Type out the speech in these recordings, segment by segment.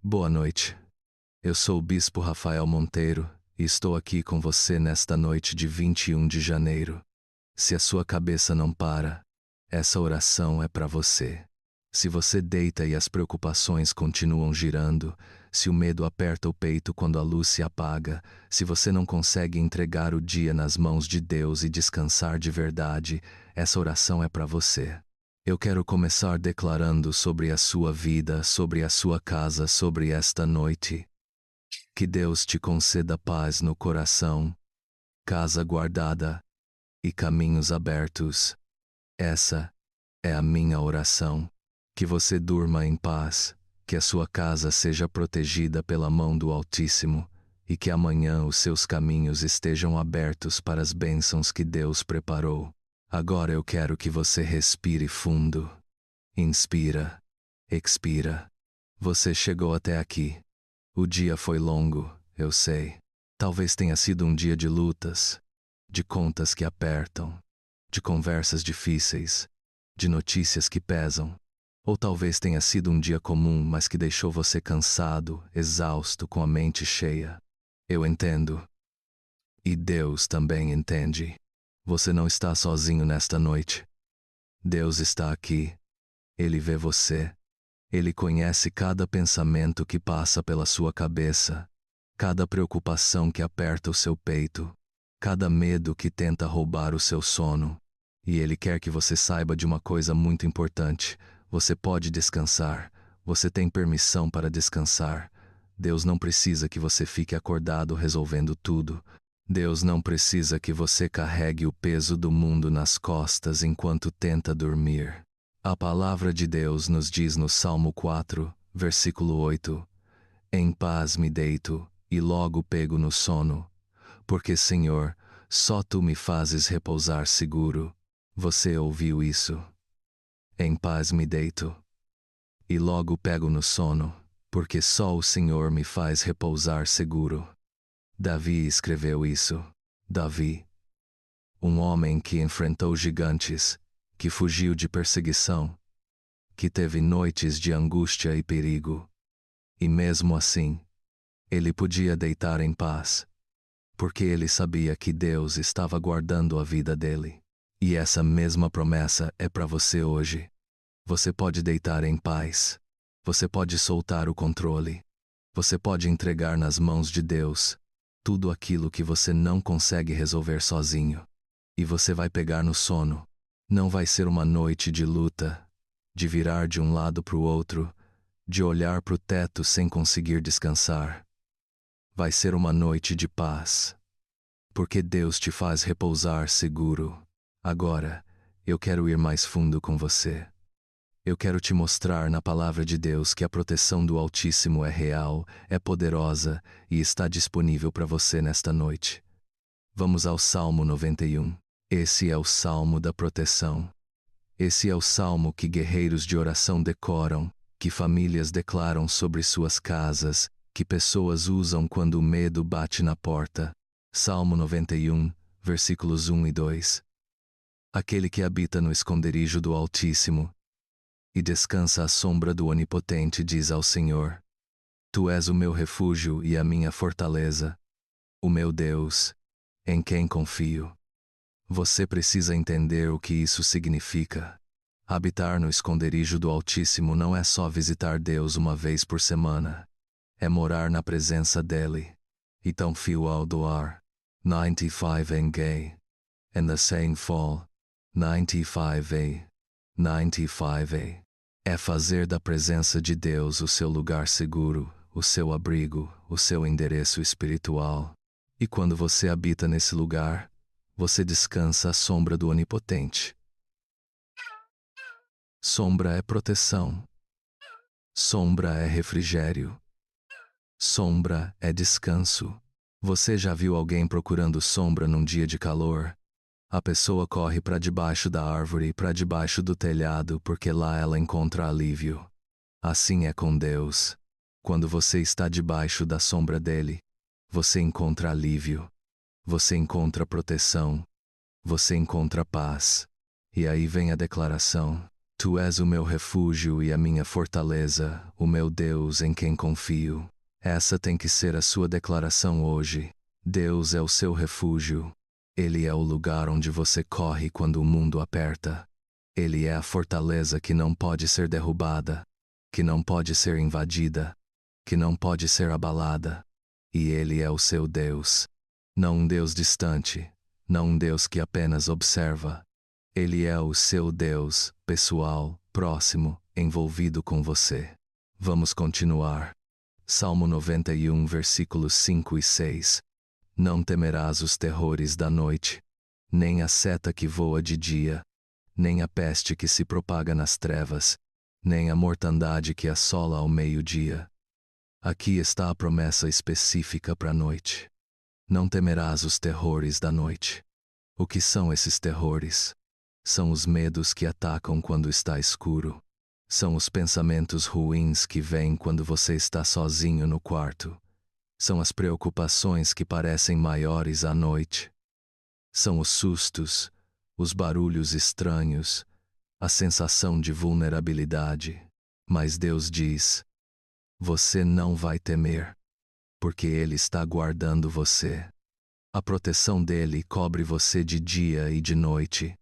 Boa noite. Eu sou o Bispo Rafael Monteiro e estou aqui com você nesta noite de 21 de janeiro. Se a sua cabeça não para, essa oração é para você. Se você deita e as preocupações continuam girando, se o medo aperta o peito quando a luz se apaga, se você não consegue entregar o dia nas mãos de Deus e descansar de verdade, essa oração é para você. Eu quero começar declarando sobre a sua vida, sobre a sua casa, sobre esta noite. Que Deus te conceda paz no coração, casa guardada e caminhos abertos. Essa é a minha oração. Que você durma em paz, que a sua casa seja protegida pela mão do Altíssimo e que amanhã os seus caminhos estejam abertos para as bênçãos que Deus preparou. Agora eu quero que você respire fundo. Inspira, expira. Você chegou até aqui. O dia foi longo, eu sei. Talvez tenha sido um dia de lutas, de contas que apertam, de conversas difíceis, de notícias que pesam. Ou talvez tenha sido um dia comum, mas que deixou você cansado, exausto, com a mente cheia. Eu entendo. E Deus também entende. Você não está sozinho nesta noite. Deus está aqui. Ele vê você. Ele conhece cada pensamento que passa pela sua cabeça, cada preocupação que aperta o seu peito, cada medo que tenta roubar o seu sono. E Ele quer que você saiba de uma coisa muito importante. Você pode descansar. Você tem permissão para descansar. Deus não precisa que você fique acordado resolvendo tudo. Deus não precisa que você carregue o peso do mundo nas costas enquanto tenta dormir. A palavra de Deus nos diz no Salmo 4, versículo 8: Em paz me deito, e logo pego no sono, porque, Senhor, só Tu me fazes repousar seguro. Você ouviu isso? Em paz me deito, e logo pego no sono, porque só o Senhor me faz repousar seguro. Davi escreveu isso. Davi, um homem que enfrentou gigantes, que fugiu de perseguição, que teve noites de angústia e perigo. E mesmo assim, ele podia deitar em paz, porque ele sabia que Deus estava guardando a vida dele. E essa mesma promessa é para você hoje. Você pode deitar em paz. Você pode soltar o controle. Você pode entregar nas mãos de Deus tudo aquilo que você não consegue resolver sozinho. E você vai pegar no sono. Não vai ser uma noite de luta, de virar de um lado para o outro, de olhar para o teto sem conseguir descansar. Vai ser uma noite de paz, porque Deus te faz repousar seguro. Agora, eu quero ir mais fundo com você. Eu quero te mostrar na palavra de Deus que a proteção do Altíssimo é real, é poderosa e está disponível para você nesta noite. Vamos ao Salmo 91. Esse é o Salmo da proteção. Esse é o salmo que guerreiros de oração decoram, que famílias declaram sobre suas casas, que pessoas usam quando o medo bate na porta. Salmo 91, versículos 1 e 2. Aquele que habita no esconderijo do Altíssimo e descansa à sombra do Onipotente diz ao Senhor: Tu és o meu refúgio e a minha fortaleza, o meu Deus, em quem confio. Você precisa entender o que isso significa. Habitar no esconderijo do Altíssimo não é só visitar Deus uma vez por semana. É morar na presença dele. Então fio ao doar. 95 em gay. And the saying fall. 95a. 95a. É fazer da presença de Deus o seu lugar seguro, o seu abrigo, o seu endereço espiritual. E quando você habita nesse lugar, você descansa à sombra do Onipotente. Sombra é proteção. Sombra é refrigério. Sombra é descanso. Você já viu alguém procurando sombra num dia de calor? A pessoa corre para debaixo da árvore e para debaixo do telhado porque lá ela encontra alívio. Assim é com Deus. Quando você está debaixo da sombra dele, você encontra alívio. Você encontra proteção. Você encontra paz. E aí vem a declaração: Tu és o meu refúgio e a minha fortaleza, o meu Deus em quem confio. Essa tem que ser a sua declaração hoje. Deus é o seu refúgio. Ele é o lugar onde você corre quando o mundo aperta. Ele é a fortaleza que não pode ser derrubada, que não pode ser invadida, que não pode ser abalada. E Ele é o seu Deus. Não um Deus distante, não um Deus que apenas observa. Ele é o seu Deus, pessoal, próximo, envolvido com você. Vamos continuar. Salmo 91, versículos 5 e 6. Não temerás os terrores da noite, nem a seta que voa de dia, nem a peste que se propaga nas trevas, nem a mortandade que assola ao meio-dia. Aqui está a promessa específica para a noite. Não temerás os terrores da noite. O que são esses terrores? São os medos que atacam quando está escuro. São os pensamentos ruins que vêm quando você está sozinho no quarto. São as preocupações que parecem maiores à noite. São os sustos, os barulhos estranhos, a sensação de vulnerabilidade. Mas Deus diz: você não vai temer, porque Ele está guardando você. A proteção dele cobre você de dia e de noite.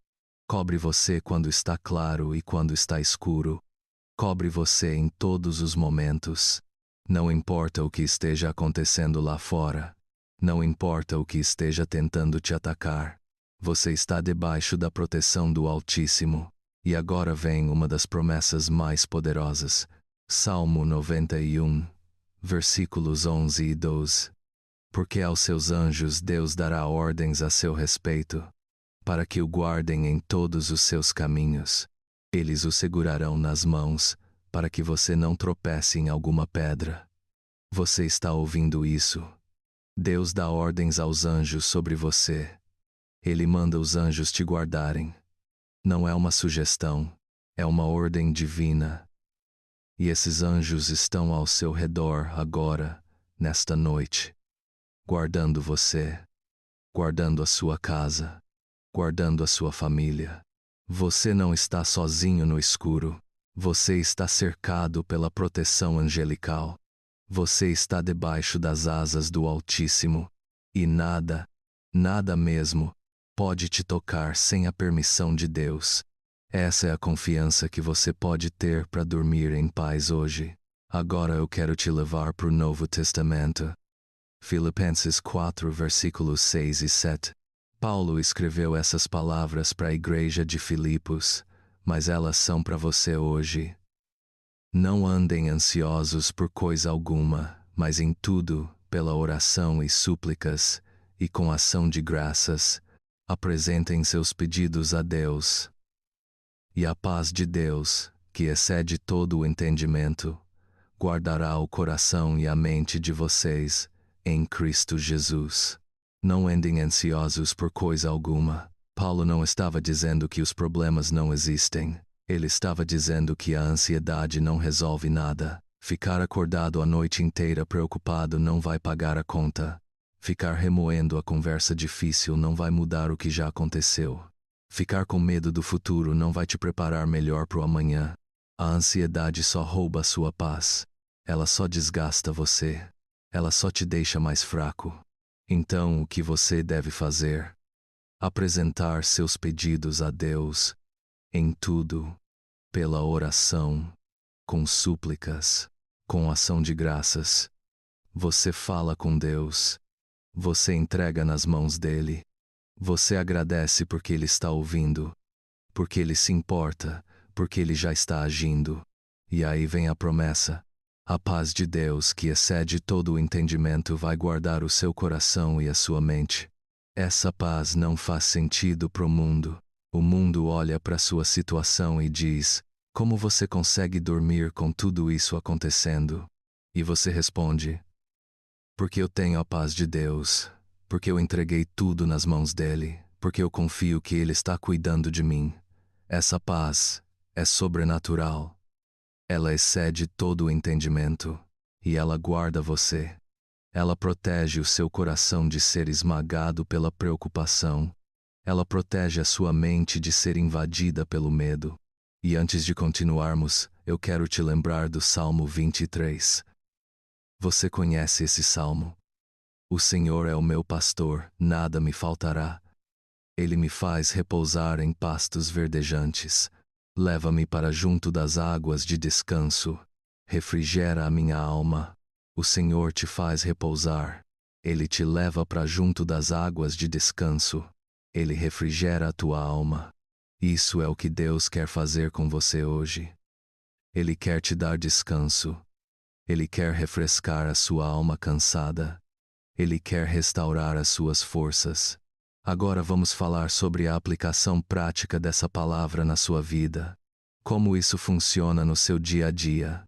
Cobre você quando está claro e quando está escuro. Cobre você em todos os momentos. Não importa o que esteja acontecendo lá fora. Não importa o que esteja tentando te atacar. Você está debaixo da proteção do Altíssimo. E agora vem uma das promessas mais poderosas. Salmo 91, versículos 11 e 12. Porque aos seus anjos Deus dará ordens a seu respeito, para que o guardem em todos os seus caminhos. Eles o segurarão nas mãos, para que você não tropece em alguma pedra. Você está ouvindo isso? Deus dá ordens aos anjos sobre você. Ele manda os anjos te guardarem. Não é uma sugestão, é uma ordem divina. E esses anjos estão ao seu redor agora, nesta noite, guardando você, guardando a sua casa, guardando a sua família. Você não está sozinho no escuro. Você está cercado pela proteção angelical. Você está debaixo das asas do Altíssimo. E nada, nada mesmo, pode te tocar sem a permissão de Deus. Essa é a confiança que você pode ter para dormir em paz hoje. Agora eu quero te levar para o Novo Testamento. Filipenses 4, versículos 6 e 7. Paulo escreveu essas palavras para a igreja de Filipos, mas elas são para você hoje. Não andem ansiosos por coisa alguma, mas em tudo, pela oração e súplicas, e com ação de graças, apresentem seus pedidos a Deus. E a paz de Deus, que excede todo o entendimento, guardará o coração e a mente de vocês, em Cristo Jesus. Não andem ansiosos por coisa alguma. Paulo não estava dizendo que os problemas não existem. Ele estava dizendo que a ansiedade não resolve nada. Ficar acordado a noite inteira preocupado não vai pagar a conta. Ficar remoendo a conversa difícil não vai mudar o que já aconteceu. Ficar com medo do futuro não vai te preparar melhor para o amanhã. A ansiedade só rouba a sua paz. Ela só desgasta você. Ela só te deixa mais fraco. Então, o que você deve fazer? Apresentar seus pedidos a Deus, em tudo, pela oração, com súplicas, com ação de graças. Você fala com Deus. Você entrega nas mãos dele. Você agradece porque ele está ouvindo, porque ele se importa, porque ele já está agindo. E aí vem a promessa. A paz de Deus, que excede todo o entendimento, vai guardar o seu coração e a sua mente. Essa paz não faz sentido para o mundo. O mundo olha para sua situação e diz: como você consegue dormir com tudo isso acontecendo? E você responde: porque eu tenho a paz de Deus, porque eu entreguei tudo nas mãos dele, porque eu confio que ele está cuidando de mim. Essa paz é sobrenatural. Ela excede todo o entendimento, e ela guarda você. Ela protege o seu coração de ser esmagado pela preocupação. Ela protege a sua mente de ser invadida pelo medo. E antes de continuarmos, eu quero te lembrar do Salmo 23. Você conhece esse salmo? O Senhor é o meu pastor, nada me faltará. Ele me faz repousar em pastos verdejantes. Leva-me para junto das águas de descanso. Refrigera a minha alma. O Senhor te faz repousar. Ele te leva para junto das águas de descanso. Ele refrigera a tua alma. Isso é o que Deus quer fazer com você hoje. Ele quer te dar descanso. Ele quer refrescar a sua alma cansada. Ele quer restaurar as suas forças. Agora vamos falar sobre a aplicação prática dessa palavra na sua vida. Como isso funciona no seu dia a dia.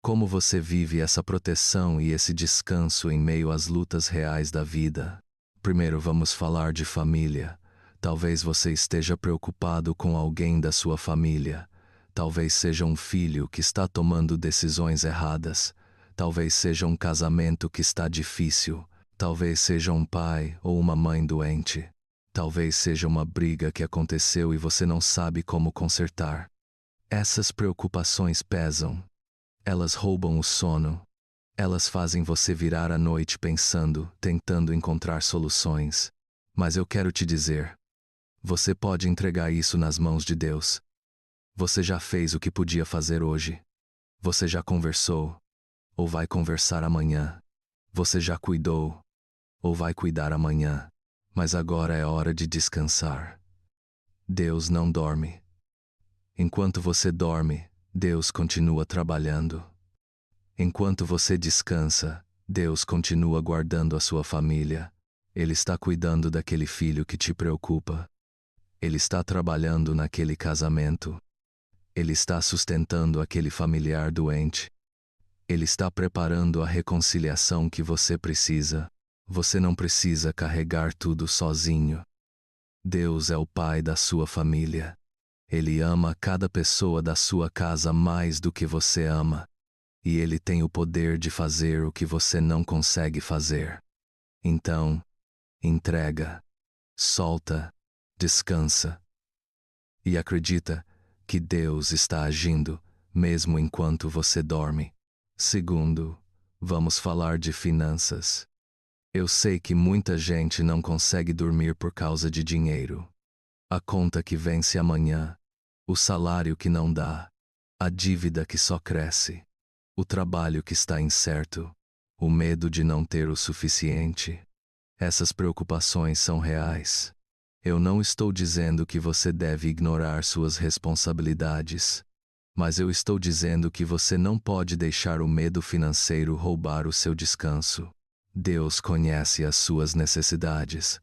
Como você vive essa proteção e esse descanso em meio às lutas reais da vida. Primeiro vamos falar de família. Talvez você esteja preocupado com alguém da sua família. Talvez seja um filho que está tomando decisões erradas. Talvez seja um casamento que está difícil. Talvez seja um pai ou uma mãe doente. Talvez seja uma briga que aconteceu e você não sabe como consertar. Essas preocupações pesam. Elas roubam o sono. Elas fazem você virar a noite pensando, tentando encontrar soluções. Mas eu quero te dizer, você pode entregar isso nas mãos de Deus. Você já fez o que podia fazer hoje. Você já conversou, ou vai conversar amanhã. Você já cuidou, ou vai cuidar amanhã. Mas agora é hora de descansar. Deus não dorme. Enquanto você dorme, Deus continua trabalhando. Enquanto você descansa, Deus continua guardando a sua família. Ele está cuidando daquele filho que te preocupa. Ele está trabalhando naquele casamento. Ele está sustentando aquele familiar doente. Ele está preparando a reconciliação que você precisa. Você não precisa carregar tudo sozinho. Deus é o pai da sua família. Ele ama cada pessoa da sua casa mais do que você ama. E Ele tem o poder de fazer o que você não consegue fazer. Então, entrega, solta, descansa. E acredita que Deus está agindo, mesmo enquanto você dorme. Segundo, vamos falar de finanças. Eu sei que muita gente não consegue dormir por causa de dinheiro. A conta que vence amanhã, o salário que não dá, a dívida que só cresce, o trabalho que está incerto, o medo de não ter o suficiente. Essas preocupações são reais. Eu não estou dizendo que você deve ignorar suas responsabilidades, mas eu estou dizendo que você não pode deixar o medo financeiro roubar o seu descanso. Deus conhece as suas necessidades.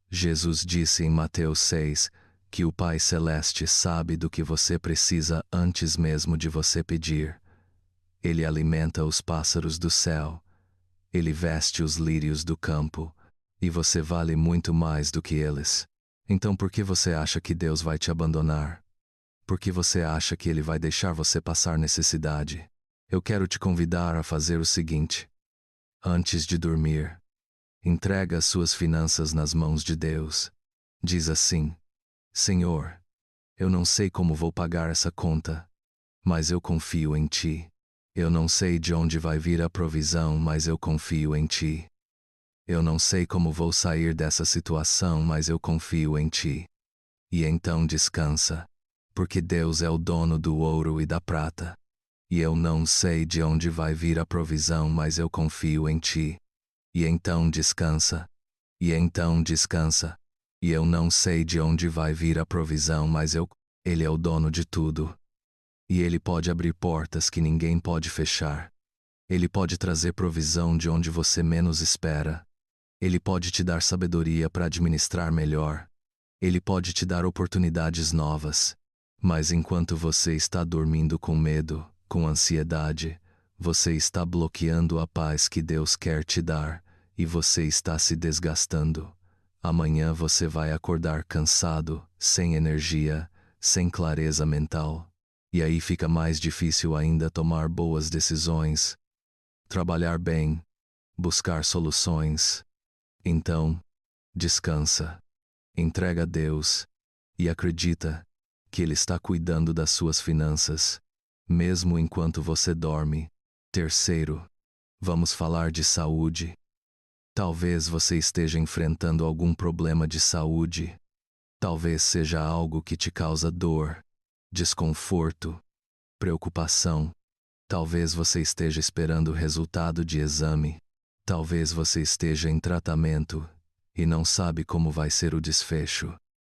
Jesus disse em Mateus 6 que o Pai Celeste sabe do que você precisa antes mesmo de você pedir. Ele alimenta os pássaros do céu. Ele veste os lírios do campo. E você vale muito mais do que eles. Então por que você acha que Deus vai te abandonar? Por que você acha que Ele vai deixar você passar necessidade? Eu quero te convidar a fazer o seguinte. Antes de dormir, entrega as suas finanças nas mãos de Deus. Diz assim: Senhor, eu não sei como vou pagar essa conta, mas eu confio em Ti. Eu não sei de onde vai vir a provisão, mas eu confio em Ti. Eu não sei como vou sair dessa situação, mas eu confio em Ti. E então descansa, porque Deus é o dono do ouro e da prata. E eu não sei de onde vai vir a provisão, mas eu confio em Ti. E então descansa. E então descansa. E eu não sei de onde vai vir a provisão, mas Ele é o dono de tudo. E Ele pode abrir portas que ninguém pode fechar. Ele pode trazer provisão de onde você menos espera. Ele pode te dar sabedoria para administrar melhor. Ele pode te dar oportunidades novas. Mas enquanto você está dormindo com medo, com ansiedade, você está bloqueando a paz que Deus quer te dar, e você está se desgastando. Amanhã você vai acordar cansado, sem energia, sem clareza mental. E aí fica mais difícil ainda tomar boas decisões, trabalhar bem, buscar soluções. Então, descansa, entrega a Deus e acredita que Ele está cuidando das suas finanças, mesmo enquanto você dorme. Terceiro, vamos falar de saúde. Talvez você esteja enfrentando algum problema de saúde. Talvez seja algo que te causa dor, desconforto, preocupação. Talvez você esteja esperando o resultado de exame. Talvez você esteja em tratamento e não sabe como vai ser o desfecho.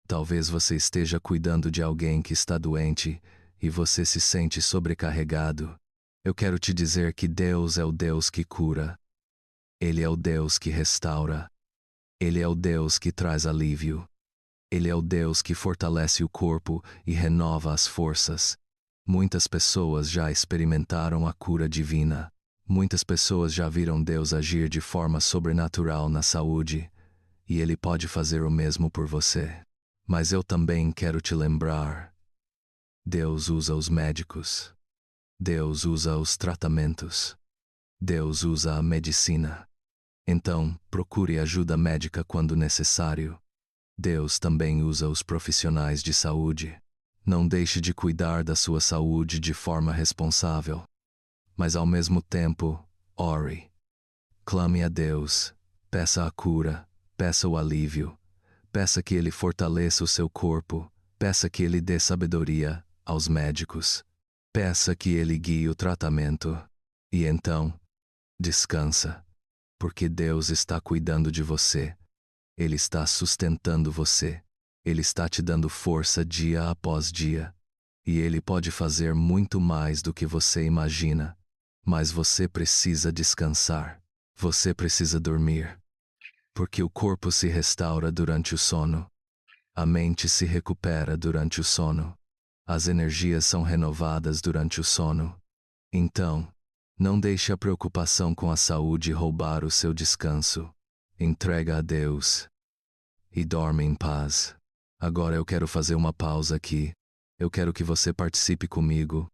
Talvez você esteja cuidando de alguém que está doente e você se sente sobrecarregado. Eu quero te dizer que Deus é o Deus que cura. Ele é o Deus que restaura. Ele é o Deus que traz alívio. Ele é o Deus que fortalece o corpo e renova as forças. Muitas pessoas já experimentaram a cura divina. Muitas pessoas já viram Deus agir de forma sobrenatural na saúde, e Ele pode fazer o mesmo por você. Mas eu também quero te lembrar: Deus usa os médicos. Deus usa os tratamentos. Deus usa a medicina. Então, procure ajuda médica quando necessário. Deus também usa os profissionais de saúde. Não deixe de cuidar da sua saúde de forma responsável. Mas ao mesmo tempo, ore. Clame a Deus. Peça a cura. Peça o alívio. Peça que Ele fortaleça o seu corpo. Peça que Ele dê sabedoria aos médicos. Peça que Ele guie o tratamento. E então, descansa. Porque Deus está cuidando de você. Ele está sustentando você. Ele está te dando força dia após dia. E Ele pode fazer muito mais do que você imagina. Mas você precisa descansar. Você precisa dormir. Porque o corpo se restaura durante o sono. A mente se recupera durante o sono. As energias são renovadas durante o sono. Então, não deixe a preocupação com a saúde roubar o seu descanso. Entrega a Deus. E dorme em paz. Agora eu quero fazer uma pausa aqui. Eu quero que você participe comigo.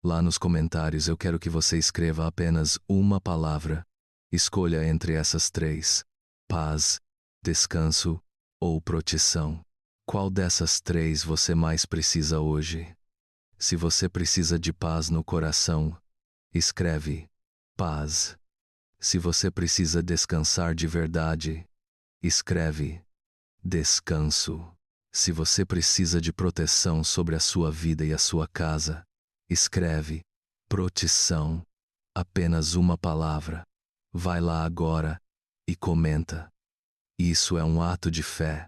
Lá nos comentários eu quero que você escreva apenas uma palavra. Escolha entre essas três: paz, descanso ou proteção. Qual dessas três você mais precisa hoje? Se você precisa de paz no coração, escreve paz. Se você precisa descansar de verdade, escreve descanso. Se você precisa de proteção sobre a sua vida e a sua casa, escreve proteção. Apenas uma palavra. Vai lá agora e comenta. Isso é um ato de fé.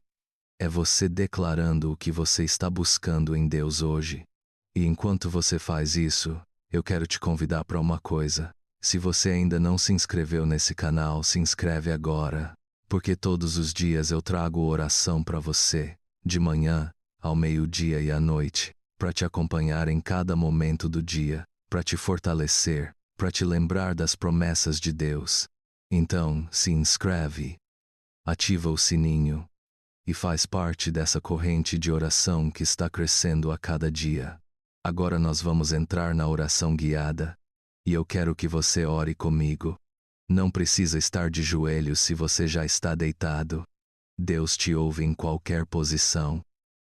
É você declarando o que você está buscando em Deus hoje. E enquanto você faz isso, eu quero te convidar para uma coisa. Se você ainda não se inscreveu nesse canal, se inscreve agora. Porque todos os dias eu trago oração para você, de manhã, ao meio-dia e à noite, para te acompanhar em cada momento do dia, para te fortalecer, para te lembrar das promessas de Deus. Então, se inscreve, ativa o sininho e faz parte dessa corrente de oração que está crescendo a cada dia. Agora nós vamos entrar na oração guiada, e eu quero que você ore comigo. Não precisa estar de joelhos se você já está deitado. Deus te ouve em qualquer posição.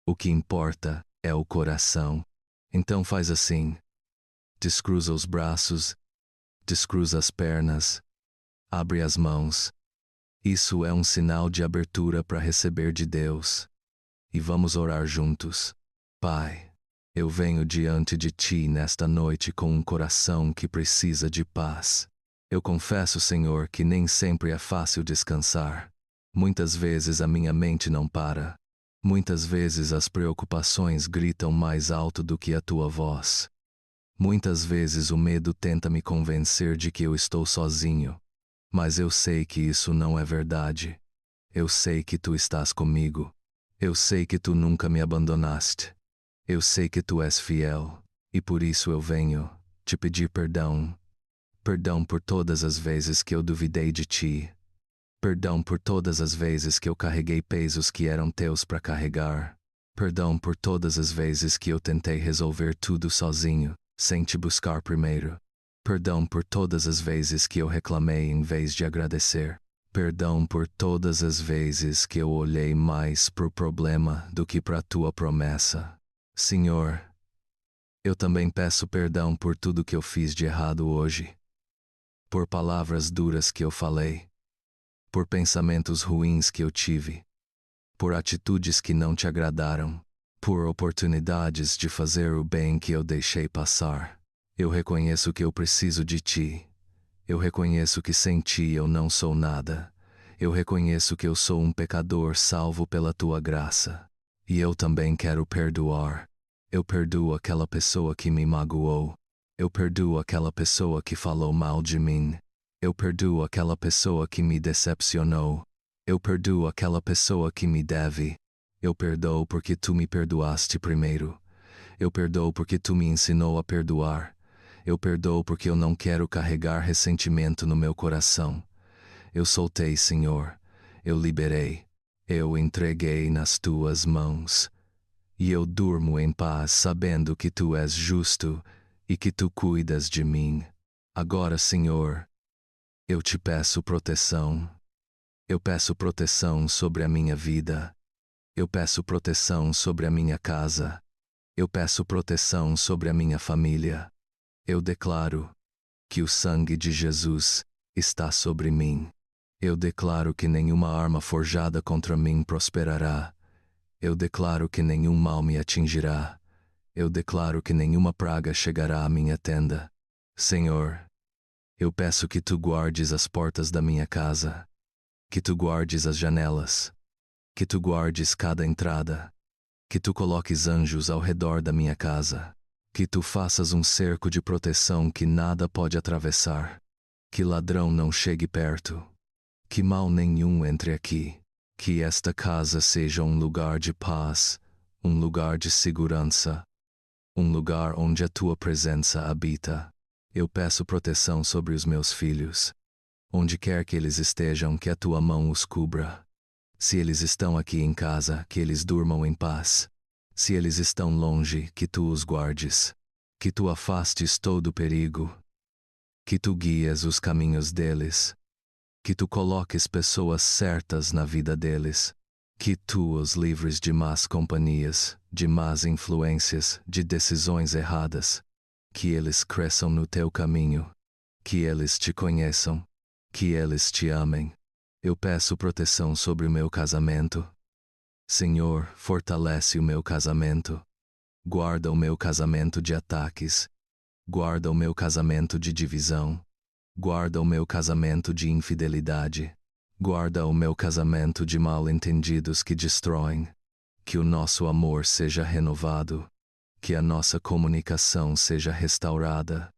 O que importa é o coração. Então faz assim: descruza os braços, descruza as pernas, abre as mãos. Isso é um sinal de abertura para receber de Deus. E vamos orar juntos. Pai, eu venho diante de Ti nesta noite com um coração que precisa de paz. Eu confesso, Senhor, que nem sempre é fácil descansar. Muitas vezes a minha mente não para. Muitas vezes as preocupações gritam mais alto do que a Tua voz. Muitas vezes o medo tenta me convencer de que eu estou sozinho. Mas eu sei que isso não é verdade. Eu sei que Tu estás comigo. Eu sei que Tu nunca me abandonaste. Eu sei que Tu és fiel. E por isso eu venho te pedir perdão. Perdão por todas as vezes que eu duvidei de Ti. Perdão por todas as vezes que eu carreguei pesos que eram Teus para carregar. Perdão por todas as vezes que eu tentei resolver tudo sozinho, sem Te buscar primeiro. Perdão por todas as vezes que eu reclamei em vez de agradecer. Perdão por todas as vezes que eu olhei mais pro problema do que para Tua promessa. Senhor, eu também peço perdão por tudo que eu fiz de errado hoje, por palavras duras que eu falei, por pensamentos ruins que eu tive, por atitudes que não te agradaram, por oportunidades de fazer o bem que eu deixei passar. Eu reconheço que eu preciso de ti. Eu reconheço que sem ti eu não sou nada. Eu reconheço que eu sou um pecador salvo pela tua graça. E eu também quero perdoar. Eu perdoo aquela pessoa que me magoou. Eu perdoo aquela pessoa que falou mal de mim. Eu perdoo aquela pessoa que me decepcionou. Eu perdoo aquela pessoa que me deve. Eu perdoo porque tu me perdoaste primeiro. Eu perdoo porque tu me ensinou a perdoar. Eu perdoo porque eu não quero carregar ressentimento no meu coração. Eu soltei, Senhor. Eu liberei. Eu entreguei nas tuas mãos. E eu durmo em paz sabendo que tu és justo e que tu cuidas de mim. Agora, Senhor, eu te peço proteção. Eu peço proteção sobre a minha vida. Eu peço proteção sobre a minha casa. Eu peço proteção sobre a minha família. Eu declaro que o sangue de Jesus está sobre mim. Eu declaro que nenhuma arma forjada contra mim prosperará. Eu declaro que nenhum mal me atingirá. Eu declaro que nenhuma praga chegará à minha tenda. Senhor, eu peço que tu guardes as portas da minha casa, que tu guardes as janelas, que tu guardes cada entrada, que tu coloques anjos ao redor da minha casa, que tu faças um cerco de proteção que nada pode atravessar, que ladrão não chegue perto, que mal nenhum entre aqui, que esta casa seja um lugar de paz, um lugar de segurança, um lugar onde a tua presença habita. Eu peço proteção sobre os meus filhos. Onde quer que eles estejam, que a tua mão os cubra. Se eles estão aqui em casa, que eles durmam em paz. Se eles estão longe, que tu os guardes. Que tu afastes todo o perigo. Que tu guies os caminhos deles. Que tu coloques pessoas certas na vida deles. Que tu os livres de más companhias, de más influências, de decisões erradas. Que eles cresçam no teu caminho. Que eles te conheçam. Que eles te amem. Eu peço proteção sobre o meu casamento. Senhor, fortalece o meu casamento. Guarda o meu casamento de ataques. Guarda o meu casamento de divisão. Guarda o meu casamento de infidelidade. Guarda o meu casamento de mal-entendidos que destroem. Que o nosso amor seja renovado. Que a nossa comunicação seja restaurada.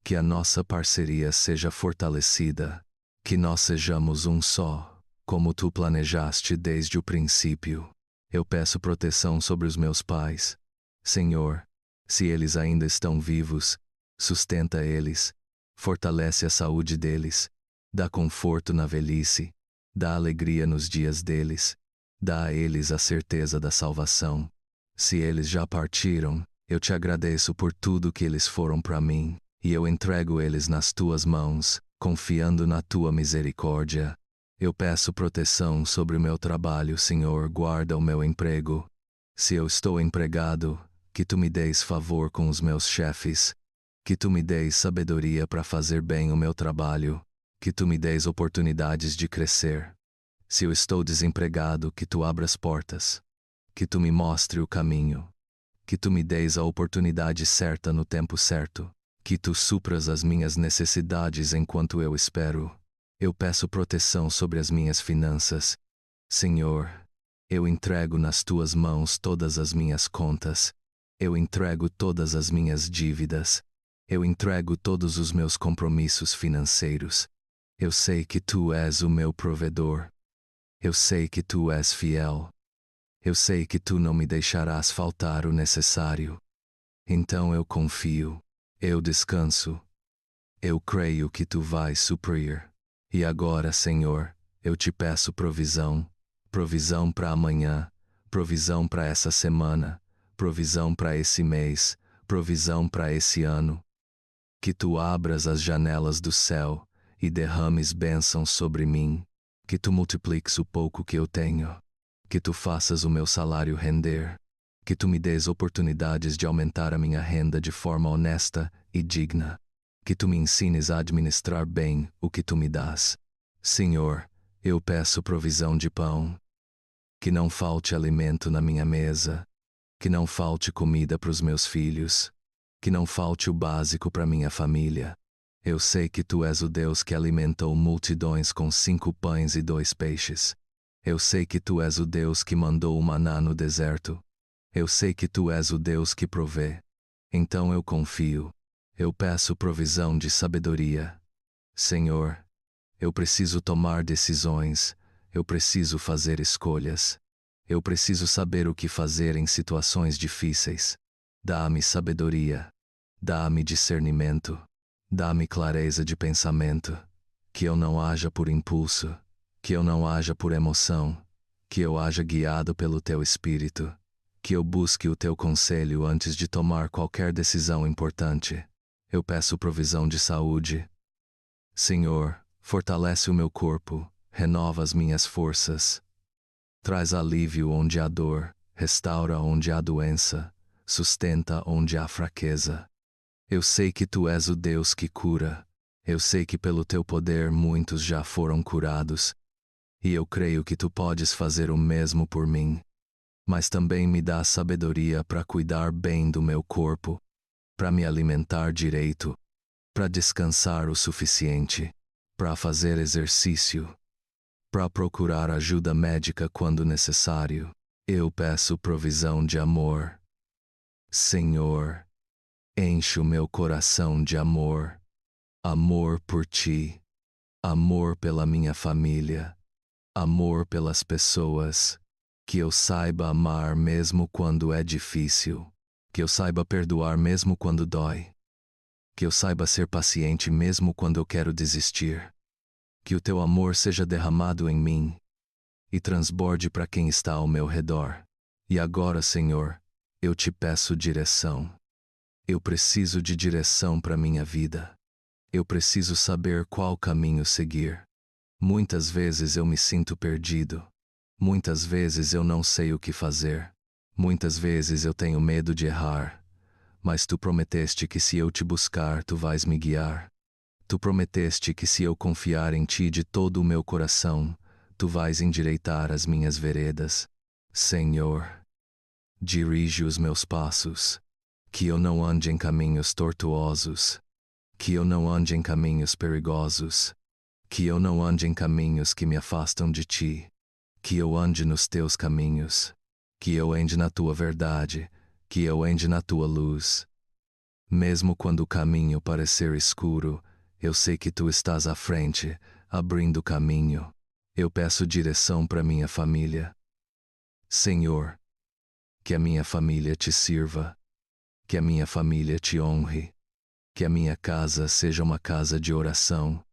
Que a nossa parceria seja fortalecida. Que nós sejamos um só, como tu planejaste desde o princípio. Eu peço proteção sobre os meus pais. Senhor, se eles ainda estão vivos, sustenta eles, fortalece a saúde deles, dá conforto na velhice, dá alegria nos dias deles, dá a eles a certeza da salvação. Se eles já partiram, eu te agradeço por tudo que eles foram para mim, e eu entrego eles nas tuas mãos, confiando na tua misericórdia. Eu peço proteção sobre o meu trabalho, Senhor, guarda o meu emprego. Se eu estou empregado, que tu me deis favor com os meus chefes, que tu me deis sabedoria para fazer bem o meu trabalho, que tu me deis oportunidades de crescer. Se eu estou desempregado, que tu abras portas, que tu me mostre o caminho, que tu me deis a oportunidade certa no tempo certo, que tu supras as minhas necessidades enquanto eu espero. Eu peço proteção sobre as minhas finanças. Senhor, eu entrego nas tuas mãos todas as minhas contas. Eu entrego todas as minhas dívidas. Eu entrego todos os meus compromissos financeiros. Eu sei que tu és o meu provedor. Eu sei que tu és fiel. Eu sei que tu não me deixarás faltar o necessário. Então eu confio, eu descanso. Eu creio que tu vais suprir. E agora, Senhor, eu te peço provisão, provisão para amanhã, provisão para essa semana, provisão para esse mês, provisão para esse ano. Que tu abras as janelas do céu e derrames bênçãos sobre mim, que tu multipliques o pouco que eu tenho, que tu faças o meu salário render, Que tu me dês oportunidades de aumentar a minha renda de forma honesta e digna. Que tu me ensines a administrar bem o que tu me dás. Senhor, eu peço provisão de pão. Que não falte alimento na minha mesa. Que não falte comida para os meus filhos. Que não falte o básico para minha família. Eu sei que tu és o Deus que alimentou multidões com 5 pães e 2 peixes. Eu sei que tu és o Deus que mandou o maná no deserto. Eu sei que tu és o Deus que provê. Então eu confio. Eu peço provisão de sabedoria. Senhor, eu preciso tomar decisões. Eu preciso fazer escolhas. Eu preciso saber o que fazer em situações difíceis. Dá-me sabedoria. Dá-me discernimento. Dá-me clareza de pensamento. Que eu não haja por impulso. Que eu não haja por emoção. Que eu haja guiado pelo teu Espírito. Que eu busque o teu conselho antes de tomar qualquer decisão importante. Eu peço provisão de saúde. Senhor, fortalece o meu corpo, renova as minhas forças. Traz alívio onde há dor, restaura onde há doença, sustenta onde há fraqueza. Eu sei que tu és o Deus que cura. Eu sei que pelo teu poder muitos já foram curados. E eu creio que tu podes fazer o mesmo por mim. Mas também me dá sabedoria para cuidar bem do meu corpo, para me alimentar direito, para descansar o suficiente, para fazer exercício, para procurar ajuda médica quando necessário. Eu peço provisão de amor. Senhor, enche o meu coração de amor. Amor por ti. Amor pela minha família. Amor pelas pessoas. Que eu saiba amar mesmo quando é difícil. Que eu saiba perdoar mesmo quando dói. Que eu saiba ser paciente mesmo quando eu quero desistir. Que o teu amor seja derramado em mim e transborde para quem está ao meu redor. E agora, Senhor, eu te peço direção. Eu preciso de direção para minha vida. Eu preciso saber qual caminho seguir. Muitas vezes eu me sinto perdido. Muitas vezes eu não sei o que fazer. Muitas vezes eu tenho medo de errar. Mas tu prometeste que se eu te buscar, tu vais me guiar. Tu prometeste que se eu confiar em ti de todo o meu coração, tu vais endireitar as minhas veredas. Senhor, dirige os meus passos. Que eu não ande em caminhos tortuosos. Que eu não ande em caminhos perigosos. Que eu não ande em caminhos que me afastam de ti. Que eu ande nos teus caminhos. Que eu ande na tua verdade. Que eu ande na tua luz. Mesmo quando o caminho parecer escuro, eu sei que tu estás à frente, abrindo o caminho. Eu peço direção para minha família. Senhor, que a minha família te sirva. Que a minha família te honre. Que a minha casa seja uma casa de oração.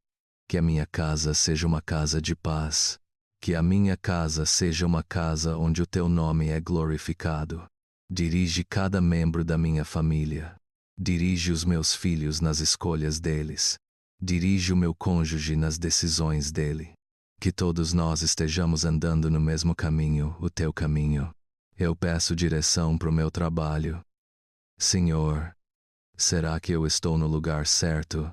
Que a minha casa seja uma casa de paz. Que a minha casa seja uma casa onde o teu nome é glorificado. Dirige cada membro da minha família. Dirige os meus filhos nas escolhas deles. Dirige o meu cônjuge nas decisões dele. Que todos nós estejamos andando no mesmo caminho, o teu caminho. Eu peço direção para o meu trabalho. Senhor, será que eu estou no lugar certo?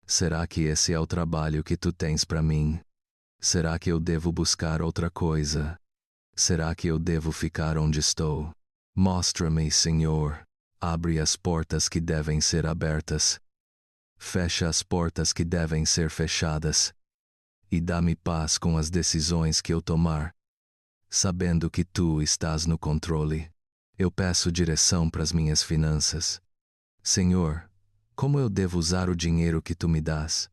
Será que esse é o trabalho que tu tens para mim? Será que eu devo buscar outra coisa? Será que eu devo ficar onde estou? Mostra-me, Senhor. Abre as portas que devem ser abertas. Fecha as portas que devem ser fechadas. E dá-me paz com as decisões que eu tomar, sabendo que tu estás no controle. Eu peço direção para as minhas finanças. Senhor, como eu devo usar o dinheiro que tu me dás?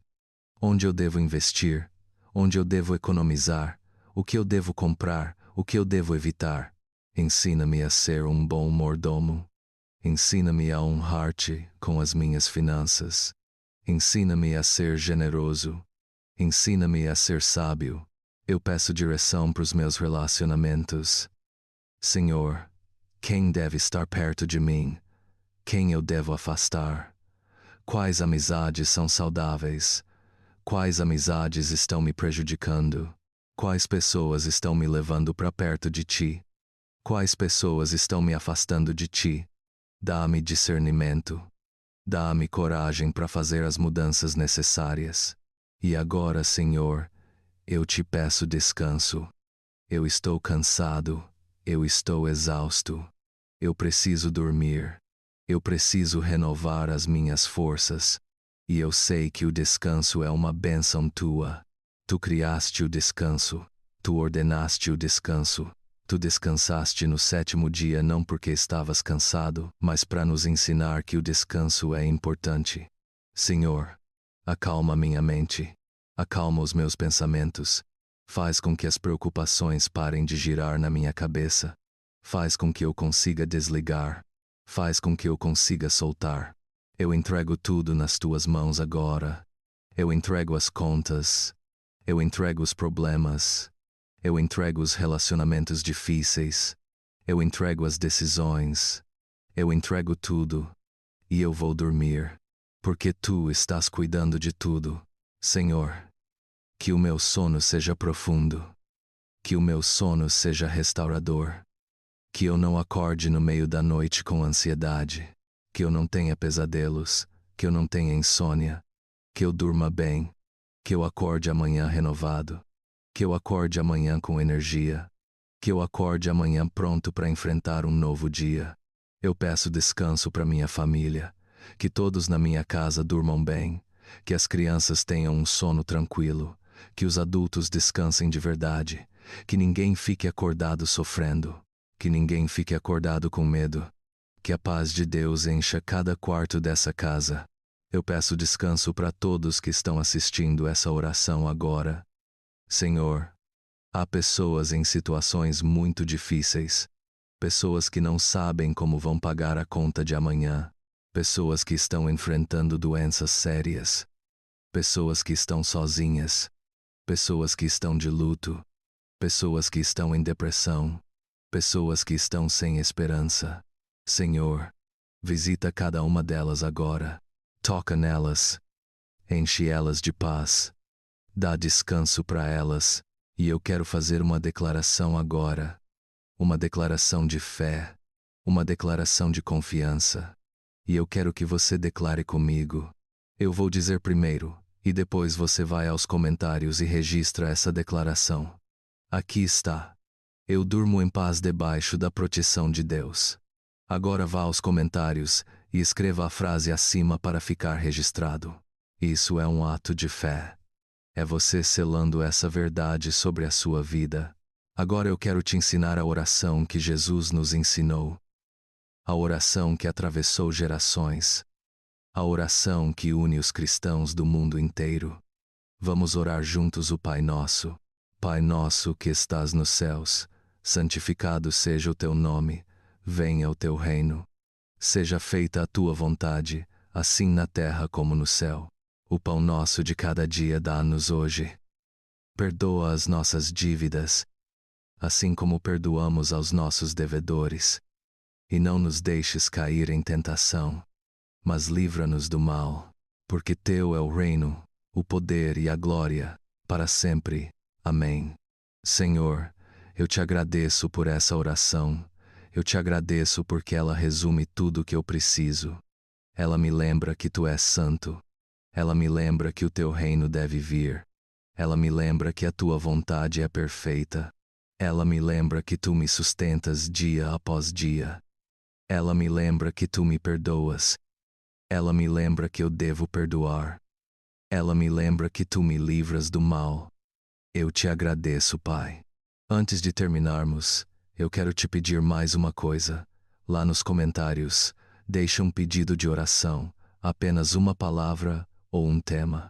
Onde eu devo investir? Onde eu devo economizar? O que eu devo comprar? O que eu devo evitar? Ensina-me a ser um bom mordomo. Ensina-me a honrar-te com as minhas finanças. Ensina-me a ser generoso. Ensina-me a ser sábio. Eu peço direção para os meus relacionamentos. Senhor, quem deve estar perto de mim? Quem eu devo afastar? Quais amizades são saudáveis? Quais amizades estão me prejudicando? Quais pessoas estão me levando para perto de ti? Quais pessoas estão me afastando de ti? Dá-me discernimento. Dá-me coragem para fazer as mudanças necessárias. E agora, Senhor, eu te peço descanso. Eu estou cansado. Eu estou exausto. Eu preciso dormir. Eu preciso renovar as minhas forças. E eu sei que o descanso é uma bênção tua. Tu criaste o descanso. Tu ordenaste o descanso. Tu descansaste no 7º dia não porque estavas cansado, mas para nos ensinar que o descanso é importante. Senhor, acalma minha mente. Acalma os meus pensamentos. Faz com que as preocupações parem de girar na minha cabeça. Faz com que eu consiga desligar. Faz com que eu consiga soltar. Eu entrego tudo nas tuas mãos agora. Eu entrego as contas. Eu entrego os problemas. Eu entrego os relacionamentos difíceis. Eu entrego as decisões. Eu entrego tudo. E eu vou dormir. Porque tu estás cuidando de tudo. Senhor, que o meu sono seja profundo. Que o meu sono seja restaurador. Que eu não acorde no meio da noite com ansiedade. Que eu não tenha pesadelos. Que eu não tenha insônia. Que eu durma bem. Que eu acorde amanhã renovado. Que eu acorde amanhã com energia. Que eu acorde amanhã pronto para enfrentar um novo dia. Eu peço descanso para minha família. Que todos na minha casa durmam bem. Que as crianças tenham um sono tranquilo. Que os adultos descansem de verdade. Que ninguém fique acordado sofrendo. Que ninguém fique acordado com medo. Que a paz de Deus encha cada quarto dessa casa. Eu peço descanso para todos que estão assistindo essa oração agora. Senhor, há pessoas em situações muito difíceis. Pessoas que não sabem como vão pagar a conta de amanhã. Pessoas que estão enfrentando doenças sérias. Pessoas que estão sozinhas. Pessoas que estão de luto. Pessoas que estão em depressão. Pessoas que estão sem esperança. Senhor, visita cada uma delas agora. Toca nelas. Enche elas de paz. Dá descanso para elas. E eu quero fazer uma declaração agora. Uma declaração de fé. Uma declaração de confiança. E eu quero que você declare comigo. Eu vou dizer primeiro, e depois você vai aos comentários e registra essa declaração. Aqui está. Eu durmo em paz debaixo da proteção de Deus. Agora vá aos comentários e escreva a frase acima para ficar registrado. Isso é um ato de fé. É você selando essa verdade sobre a sua vida. Agora eu quero te ensinar a oração que Jesus nos ensinou. A oração que atravessou gerações. A oração que une os cristãos do mundo inteiro. Vamos orar juntos o Pai Nosso. Pai nosso que estás nos céus, santificado seja o teu nome, venha o teu reino. Seja feita a tua vontade, assim na terra como no céu. O pão nosso de cada dia dá-nos hoje. Perdoa as nossas dívidas, assim como perdoamos aos nossos devedores. E não nos deixes cair em tentação, mas livra-nos do mal, porque teu é o reino, o poder e a glória, para sempre. Amém. Senhor, eu te agradeço por essa oração. Eu te agradeço porque ela resume tudo o que eu preciso. Ela me lembra que tu és santo. Ela me lembra que o teu reino deve vir. Ela me lembra que a tua vontade é perfeita. Ela me lembra que tu me sustentas dia após dia. Ela me lembra que tu me perdoas. Ela me lembra que eu devo perdoar. Ela me lembra que tu me livras do mal. Eu te agradeço, Pai. Antes de terminarmos, eu quero te pedir mais uma coisa. Lá nos comentários, deixa um pedido de oração, apenas uma palavra ou um tema.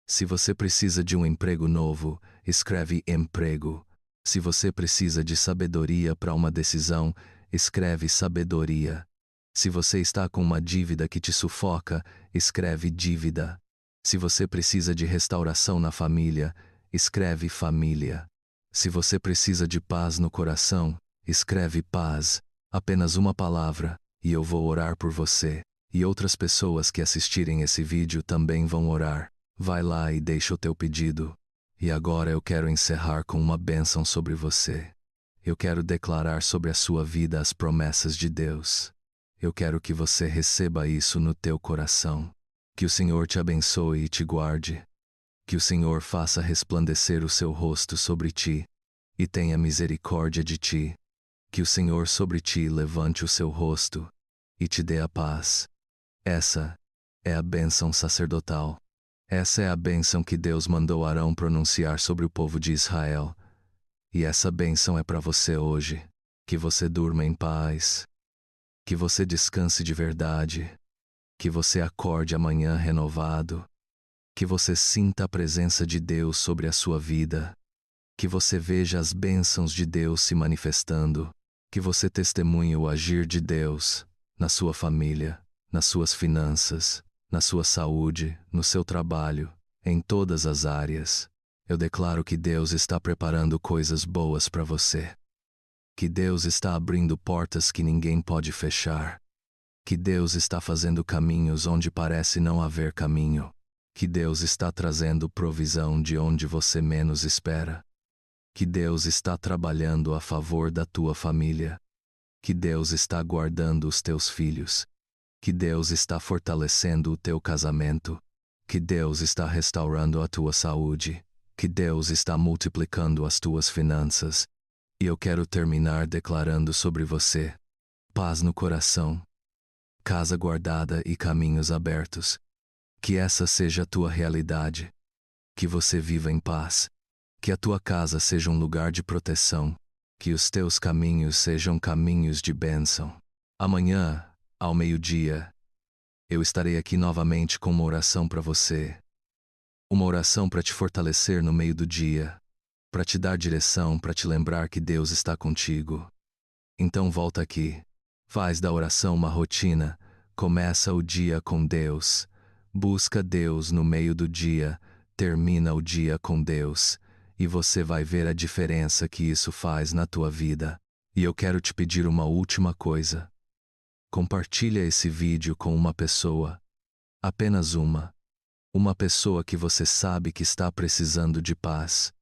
Se você precisa de um emprego novo, escreve emprego. Se você precisa de sabedoria para uma decisão, escreve sabedoria. Se você está com uma dívida que te sufoca, escreve dívida. Se você precisa de restauração na família, escreve família. Se você precisa de paz no coração, escreve paz. Apenas uma palavra, e eu vou orar por você. E outras pessoas que assistirem esse vídeo também vão orar. Vai lá e deixa o teu pedido. E agora eu quero encerrar com uma bênção sobre você. Eu quero declarar sobre a sua vida as promessas de Deus. Eu quero que você receba isso no teu coração. Que o Senhor te abençoe e te guarde. Que o Senhor faça resplandecer o seu rosto sobre ti e tenha misericórdia de ti. Que o Senhor sobre ti levante o seu rosto e te dê a paz. Essa é a bênção sacerdotal. Essa é a bênção que Deus mandou Arão pronunciar sobre o povo de Israel. E essa bênção é para você hoje. Que você durma em paz. Que você descanse de verdade. Que você acorde amanhã renovado. Que você sinta a presença de Deus sobre a sua vida. Que você veja as bênçãos de Deus se manifestando. Que você testemunhe o agir de Deus na sua família, nas suas finanças, na sua saúde, no seu trabalho, em todas as áreas. Eu declaro que Deus está preparando coisas boas para você. Que Deus está abrindo portas que ninguém pode fechar. Que Deus está fazendo caminhos onde parece não haver caminho. Que Deus está trazendo provisão de onde você menos espera. Que Deus está trabalhando a favor da tua família. Que Deus está guardando os teus filhos. Que Deus está fortalecendo o teu casamento. Que Deus está restaurando a tua saúde. Que Deus está multiplicando as tuas finanças. E eu quero terminar declarando sobre você: paz no coração, casa guardada e caminhos abertos. Que essa seja a tua realidade. Que você viva em paz. Que a tua casa seja um lugar de proteção. Que os teus caminhos sejam caminhos de bênção. Amanhã, ao meio-dia, eu estarei aqui novamente com uma oração para você. Uma oração para te fortalecer no meio do dia, para te dar direção, para te lembrar que Deus está contigo. Então volta aqui. Faz da oração uma rotina. Começa o dia com Deus. Busca Deus no meio do dia. Termina o dia com Deus. E você vai ver a diferença que isso faz na tua vida. E eu quero te pedir uma última coisa. Compartilha esse vídeo com uma pessoa. Apenas uma. Uma pessoa que você sabe que está precisando de paz.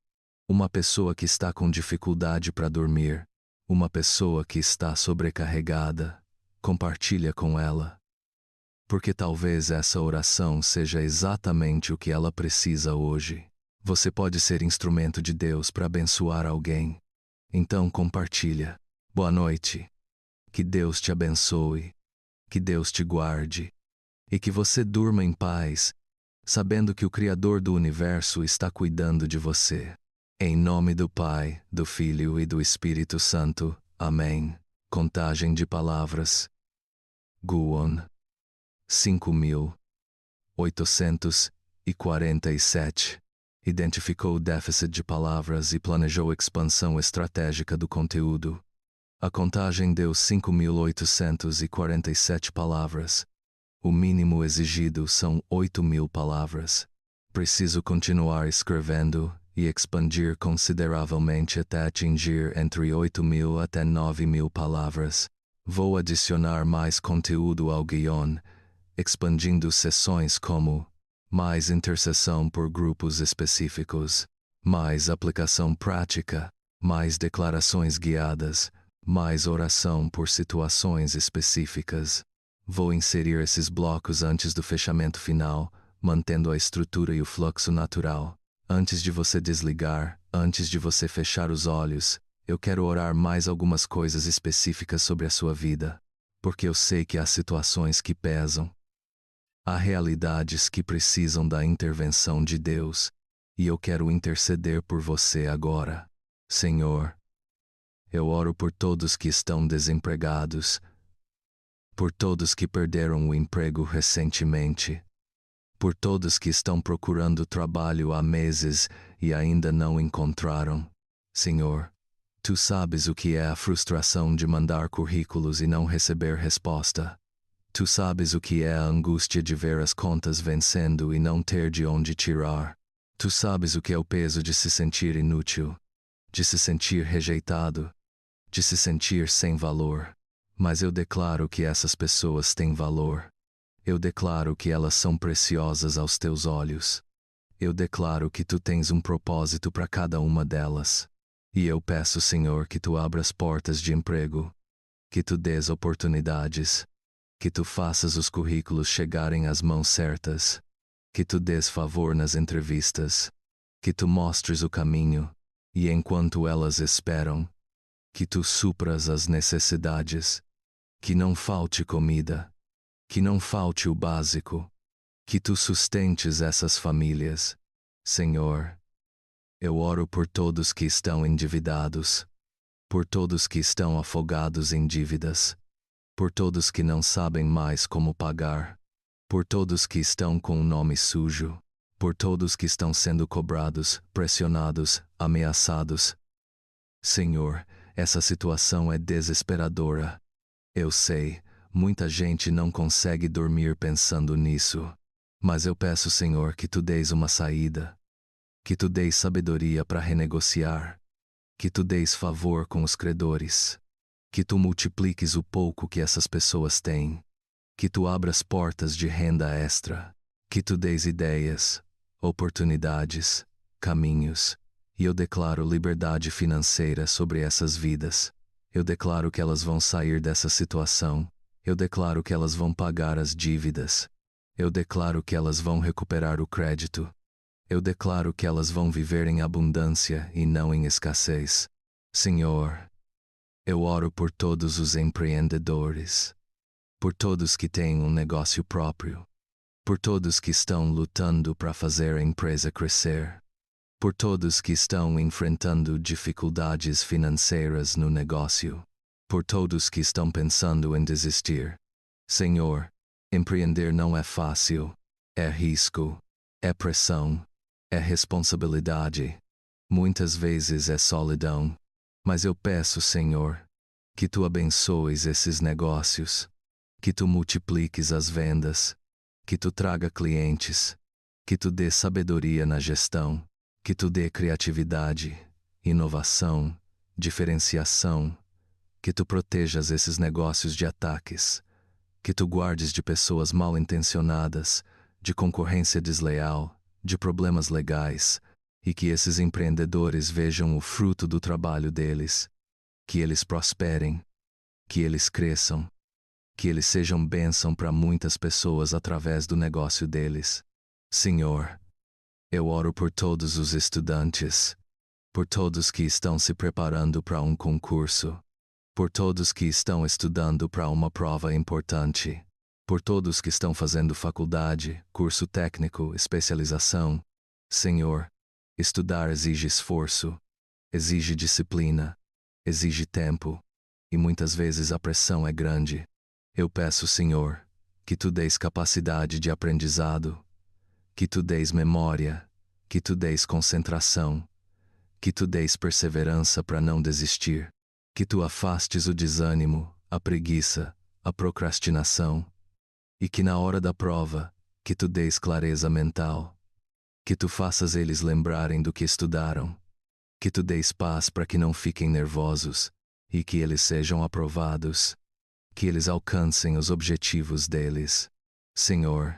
Uma pessoa que está com dificuldade para dormir. Uma pessoa que está sobrecarregada. Compartilha com ela. Porque talvez essa oração seja exatamente o que ela precisa hoje. Você pode ser instrumento de Deus para abençoar alguém. Então compartilha. Boa noite. Que Deus te abençoe. Que Deus te guarde. E que você durma em paz, sabendo que o Criador do Universo está cuidando de você. Em nome do Pai, do Filho e do Espírito Santo. Amém. Contagem de palavras. Guon. 5.847. Identificou o déficit de palavras e planejou expansão estratégica do conteúdo. A contagem deu 5.847 palavras. O mínimo exigido são 8.000 palavras. Preciso continuar escrevendo e expandir consideravelmente até atingir entre 8.000 até 9.000 palavras. Vou adicionar mais conteúdo ao guion, expandindo seções como mais intercessão por grupos específicos, mais aplicação prática, mais declarações guiadas, mais oração por situações específicas. Vou inserir esses blocos antes do fechamento final, mantendo a estrutura e o fluxo natural. Antes de você desligar, antes de você fechar os olhos, eu quero orar mais algumas coisas específicas sobre a sua vida, porque eu sei que há situações que pesam. Há realidades que precisam da intervenção de Deus, e eu quero interceder por você agora. Senhor, eu oro por todos que estão desempregados, por todos que perderam o emprego recentemente, por todos que estão procurando trabalho há meses e ainda não encontraram. Senhor, Tu sabes o que é a frustração de mandar currículos e não receber resposta. Tu sabes o que é a angústia de ver as contas vencendo e não ter de onde tirar. Tu sabes o que é o peso de se sentir inútil, de se sentir rejeitado, de se sentir sem valor. Mas eu declaro que essas pessoas têm valor. Eu declaro que elas são preciosas aos teus olhos. Eu declaro que tu tens um propósito para cada uma delas. E eu peço, Senhor, que tu abras portas de emprego, que tu dês oportunidades, que tu faças os currículos chegarem às mãos certas, que tu dês favor nas entrevistas, que tu mostres o caminho, e enquanto elas esperam, que tu supras as necessidades, que não falte comida, que não falte o básico, que tu sustentes essas famílias. Senhor, eu oro por todos que estão endividados, por todos que estão afogados em dívidas, por todos que não sabem mais como pagar, por todos que estão com o nome sujo, por todos que estão sendo cobrados, pressionados, ameaçados. Senhor, essa situação é desesperadora. Eu sei, muita gente não consegue dormir pensando nisso. Mas eu peço, Senhor, que tu deis uma saída, que tu deis sabedoria para renegociar, que tu deis favor com os credores, que tu multipliques o pouco que essas pessoas têm, que tu abras portas de renda extra, que tu deis ideias, oportunidades, caminhos, e eu declaro liberdade financeira sobre essas vidas. Eu declaro que elas vão sair dessa situação, eu declaro que elas vão pagar as dívidas, eu declaro que elas vão recuperar o crédito, eu declaro que elas vão viver em abundância e não em escassez. Senhor, eu oro por todos os empreendedores, por todos que têm um negócio próprio, por todos que estão lutando para fazer a empresa crescer, por todos que estão enfrentando dificuldades financeiras no negócio, por todos que estão pensando em desistir. Senhor, empreender não é fácil, é risco, é pressão, é responsabilidade, muitas vezes é solidão, mas eu peço, Senhor, que tu abençoes esses negócios, que tu multipliques as vendas, que tu traga clientes, que tu dê sabedoria na gestão, que tu dê criatividade, inovação, diferenciação, que tu protejas esses negócios de ataques, que tu guardes de pessoas mal intencionadas, de concorrência desleal, de problemas legais, e que esses empreendedores vejam o fruto do trabalho deles, que eles prosperem, que eles cresçam, que eles sejam bênção para muitas pessoas através do negócio deles. Senhor, eu oro por todos os estudantes, por todos que estão se preparando para um concurso, por todos que estão estudando para uma prova importante, por todos que estão fazendo faculdade, curso técnico, especialização. Senhor, estudar exige esforço, exige disciplina, exige tempo, e muitas vezes a pressão é grande. Eu peço, Senhor, que tu deis capacidade de aprendizado, que tu deis memória, que tu deis concentração, que tu deis perseverança para não desistir, que tu afastes o desânimo, a preguiça, a procrastinação, e que na hora da prova, que tu deis clareza mental, que tu faças eles lembrarem do que estudaram, que tu deis paz para que não fiquem nervosos, e que eles sejam aprovados, que eles alcancem os objetivos deles. Senhor,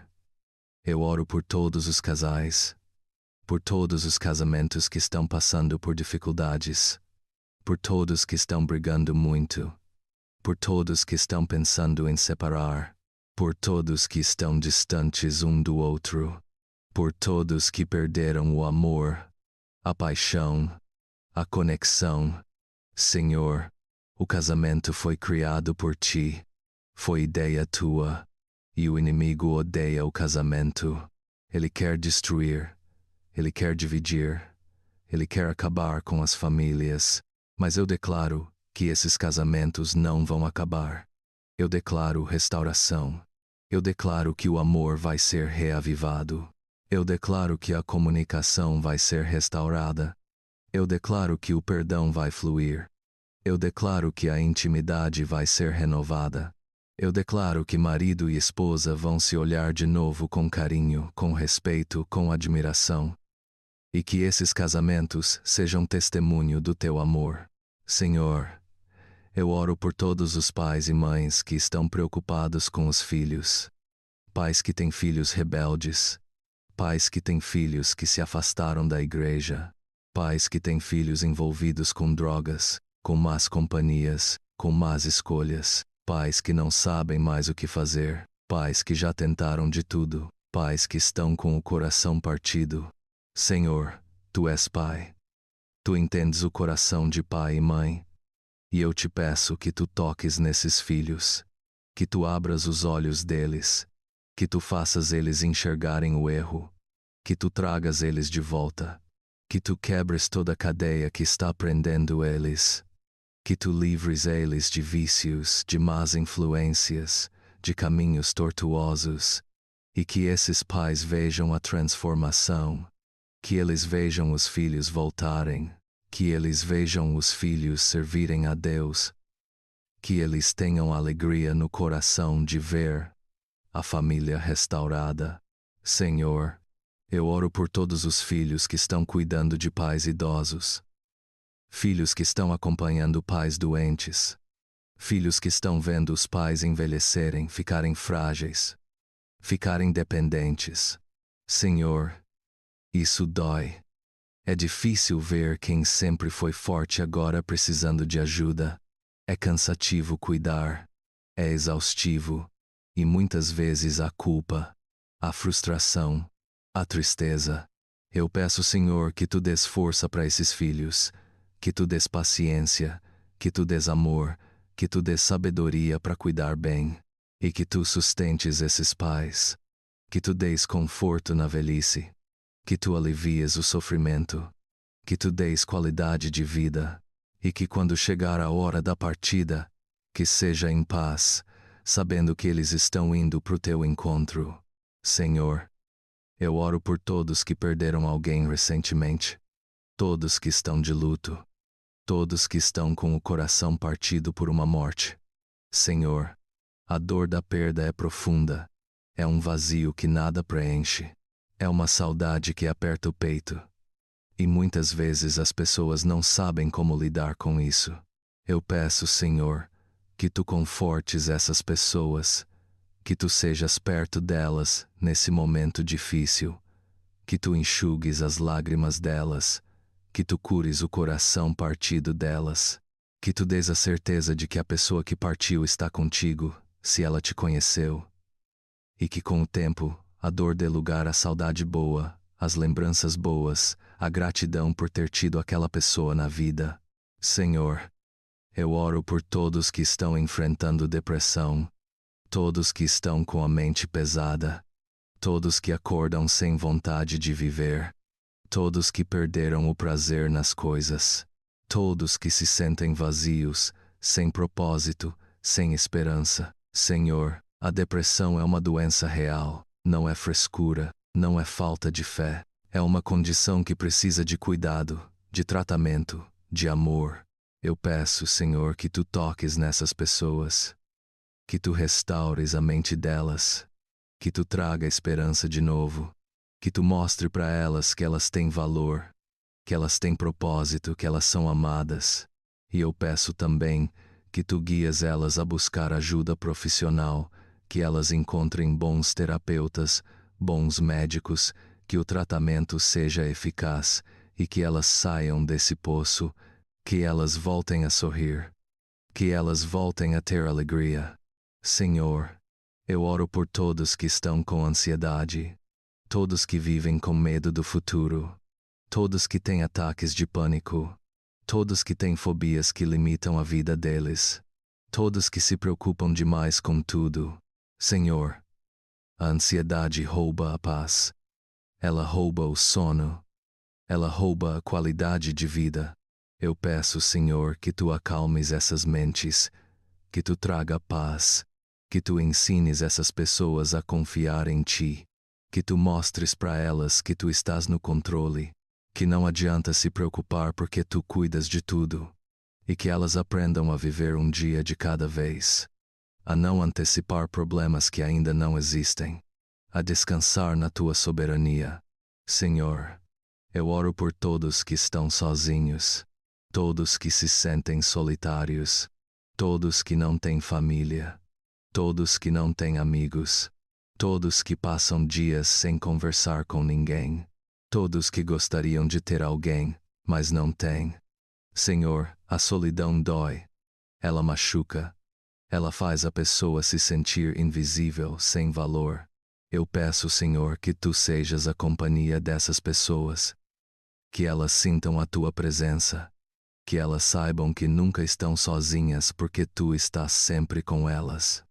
eu oro por todos os casais, por todos os casamentos que estão passando por dificuldades, por todos que estão brigando muito, por todos que estão pensando em separar, por todos que estão distantes um do outro, por todos que perderam o amor, a paixão, a conexão. Senhor, o casamento foi criado por ti, foi ideia tua, e o inimigo odeia o casamento. Ele quer destruir, ele quer dividir, ele quer acabar com as famílias, mas eu declaro que esses casamentos não vão acabar. Eu declaro restauração. Eu declaro que o amor vai ser reavivado. Eu declaro que a comunicação vai ser restaurada. Eu declaro que o perdão vai fluir. Eu declaro que a intimidade vai ser renovada. Eu declaro que marido e esposa vão se olhar de novo com carinho, com respeito, com admiração. E que esses casamentos sejam testemunho do teu amor. Senhor, eu oro por todos os pais e mães que estão preocupados com os filhos. Pais que têm filhos rebeldes. Pais que têm filhos que se afastaram da igreja. Pais que têm filhos envolvidos com drogas, com más companhias, com más escolhas. Pais que não sabem mais o que fazer. Pais que já tentaram de tudo. Pais que estão com o coração partido. Senhor, Tu és Pai. Tu entendes o coração de pai e mãe. E eu te peço que Tu toques nesses filhos. Que Tu abras os olhos deles. Que Tu faças eles enxergarem o erro. Que Tu tragas eles de volta. Que Tu quebres toda a cadeia que está prendendo eles. Que Tu livres eles de vícios, de más influências, de caminhos tortuosos. E que esses pais vejam a transformação. Que eles vejam os filhos voltarem. Que eles vejam os filhos servirem a Deus. Que eles tenham alegria no coração de ver a família restaurada. Senhor, eu oro por todos os filhos que estão cuidando de pais idosos. Filhos que estão acompanhando pais doentes. Filhos que estão vendo os pais envelhecerem, ficarem frágeis, ficarem dependentes. Senhor, isso dói. É difícil ver quem sempre foi forte agora precisando de ajuda. É cansativo cuidar. É exaustivo. E muitas vezes a culpa, a frustração, a tristeza. Eu peço, Senhor, que Tu des força para esses filhos, que Tu des paciência, que Tu des amor, que Tu des sabedoria para cuidar bem, e que Tu sustentes esses pais, que Tu deis conforto na velhice, que Tu alivies o sofrimento, que Tu deis qualidade de vida, e que quando chegar a hora da partida, que seja em paz, sabendo que eles estão indo para o Teu encontro. Senhor, eu oro por todos que perderam alguém recentemente, todos que estão de luto, todos que estão com o coração partido por uma morte. Senhor, a dor da perda é profunda, é um vazio que nada preenche, é uma saudade que aperta o peito. E muitas vezes as pessoas não sabem como lidar com isso. Eu peço, Senhor, que Tu confortes essas pessoas, que Tu sejas perto delas nesse momento difícil, que Tu enxugues as lágrimas delas, que Tu cures o coração partido delas, que Tu des a certeza de que a pessoa que partiu está contigo, se ela te conheceu, e que com o tempo a dor dê lugar à saudade boa, às lembranças boas, à gratidão por ter tido aquela pessoa na vida. Senhor, eu oro por todos que estão enfrentando depressão, todos que estão com a mente pesada, todos que acordam sem vontade de viver, todos que perderam o prazer nas coisas, todos que se sentem vazios, sem propósito, sem esperança. Senhor, a depressão é uma doença real, não é frescura, não é falta de fé, é uma condição que precisa de cuidado, de tratamento, de amor. Eu peço, Senhor, que Tu toques nessas pessoas, que Tu restaures a mente delas, que Tu traga esperança de novo, que Tu mostre para elas que elas têm valor, que elas têm propósito, que elas são amadas. E eu peço também que Tu guias elas a buscar ajuda profissional, que elas encontrem bons terapeutas, bons médicos, que o tratamento seja eficaz e que elas saiam desse poço, que elas voltem a sorrir, que elas voltem a ter alegria. Senhor, eu oro por todos que estão com ansiedade, todos que vivem com medo do futuro, todos que têm ataques de pânico, todos que têm fobias que limitam a vida deles, todos que se preocupam demais com tudo. Senhor, a ansiedade rouba a paz, ela rouba o sono, ela rouba a qualidade de vida. Eu peço, Senhor, que Tu acalmes essas mentes, que Tu traga paz, que Tu ensines essas pessoas a confiar em Ti, que Tu mostres para elas que Tu estás no controle, que não adianta se preocupar porque Tu cuidas de tudo, e que elas aprendam a viver um dia de cada vez, a não antecipar problemas que ainda não existem, a descansar na Tua soberania. Senhor, eu oro por todos que estão sozinhos, todos que se sentem solitários, todos que não têm família, todos que não têm amigos, todos que passam dias sem conversar com ninguém, todos que gostariam de ter alguém, mas não têm. Senhor, a solidão dói. Ela machuca. Ela faz a pessoa se sentir invisível, sem valor. Eu peço, Senhor, que Tu sejas a companhia dessas pessoas. Que elas sintam a Tua presença. Que elas saibam que nunca estão sozinhas porque Tu estás sempre com elas.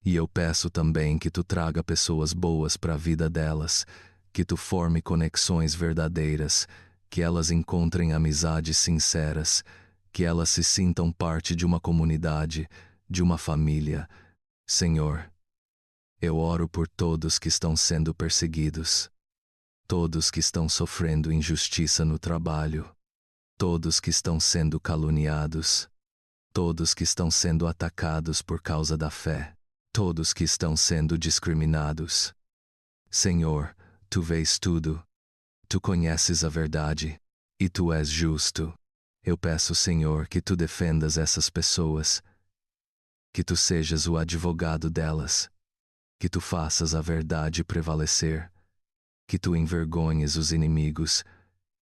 E eu peço também que Tu traga pessoas boas para a vida delas, que Tu forme conexões verdadeiras, que elas encontrem amizades sinceras, que elas se sintam parte de uma comunidade, de uma família. Senhor, eu oro por todos que estão sendo perseguidos, todos que estão sofrendo injustiça no trabalho, todos que estão sendo caluniados, todos que estão sendo atacados por causa da fé, todos que estão sendo discriminados. Senhor, Tu vês tudo, Tu conheces a verdade, e Tu és justo. Eu peço, Senhor, que Tu defendas essas pessoas, que Tu sejas o advogado delas, que Tu faças a verdade prevalecer, que Tu envergonhes os inimigos,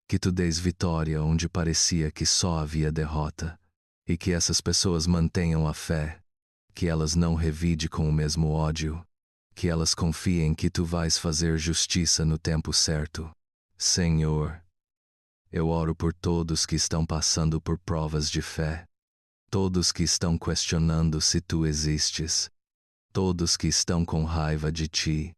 que Tu dês vitória onde parecia que só havia derrota, e que essas pessoas mantenham a fé, que elas não revidem com o mesmo ódio, que elas confiem que Tu vais fazer justiça no tempo certo. Senhor, eu oro por todos que estão passando por provas de fé, todos que estão questionando se Tu existes, todos que estão com raiva de Ti,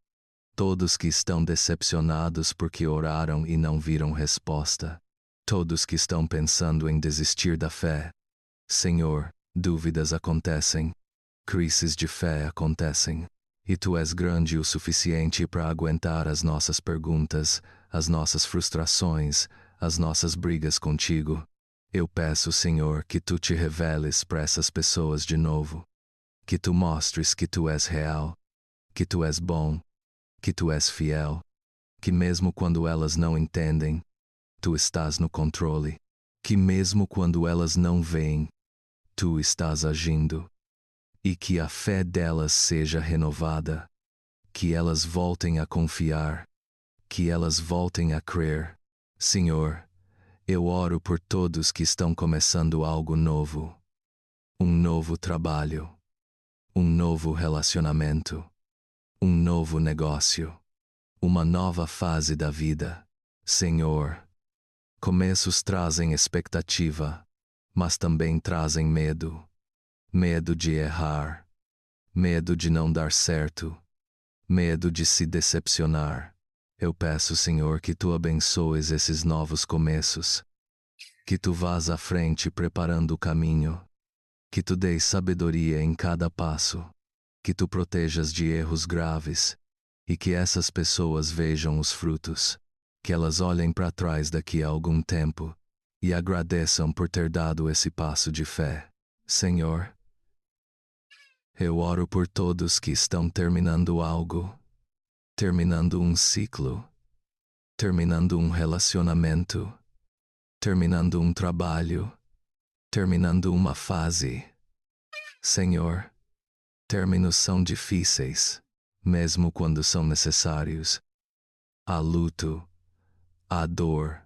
todos que estão decepcionados porque oraram e não viram resposta, todos que estão pensando em desistir da fé. Senhor, dúvidas acontecem, crises de fé acontecem, e Tu és grande o suficiente para aguentar as nossas perguntas, as nossas frustrações, as nossas brigas contigo. Eu peço, Senhor, que Tu te reveles para essas pessoas de novo, que Tu mostres que Tu és real, que Tu és bom, que Tu és fiel, que mesmo quando elas não entendem, Tu estás no controle, que mesmo quando elas não veem, Tu estás agindo, e que a fé delas seja renovada, que elas voltem a confiar, que elas voltem a crer. Senhor, eu oro por todos que estão começando algo novo, um novo trabalho, um novo relacionamento, um novo negócio, uma nova fase da vida. Senhor, começos trazem expectativa, mas também trazem medo. Medo de errar, medo de não dar certo, medo de se decepcionar. Eu peço, Senhor, que Tu abençoes esses novos começos, que Tu vás à frente preparando o caminho, que Tu deis sabedoria em cada passo, que Tu protejas de erros graves, e que essas pessoas vejam os frutos, que elas olhem para trás daqui a algum tempo e agradeçam por ter dado esse passo de fé. Senhor, eu oro por todos que estão terminando algo, terminando um ciclo, terminando um relacionamento, terminando um trabalho, terminando uma fase. Senhor, términos são difíceis, mesmo quando são necessários. Há luto, há dor,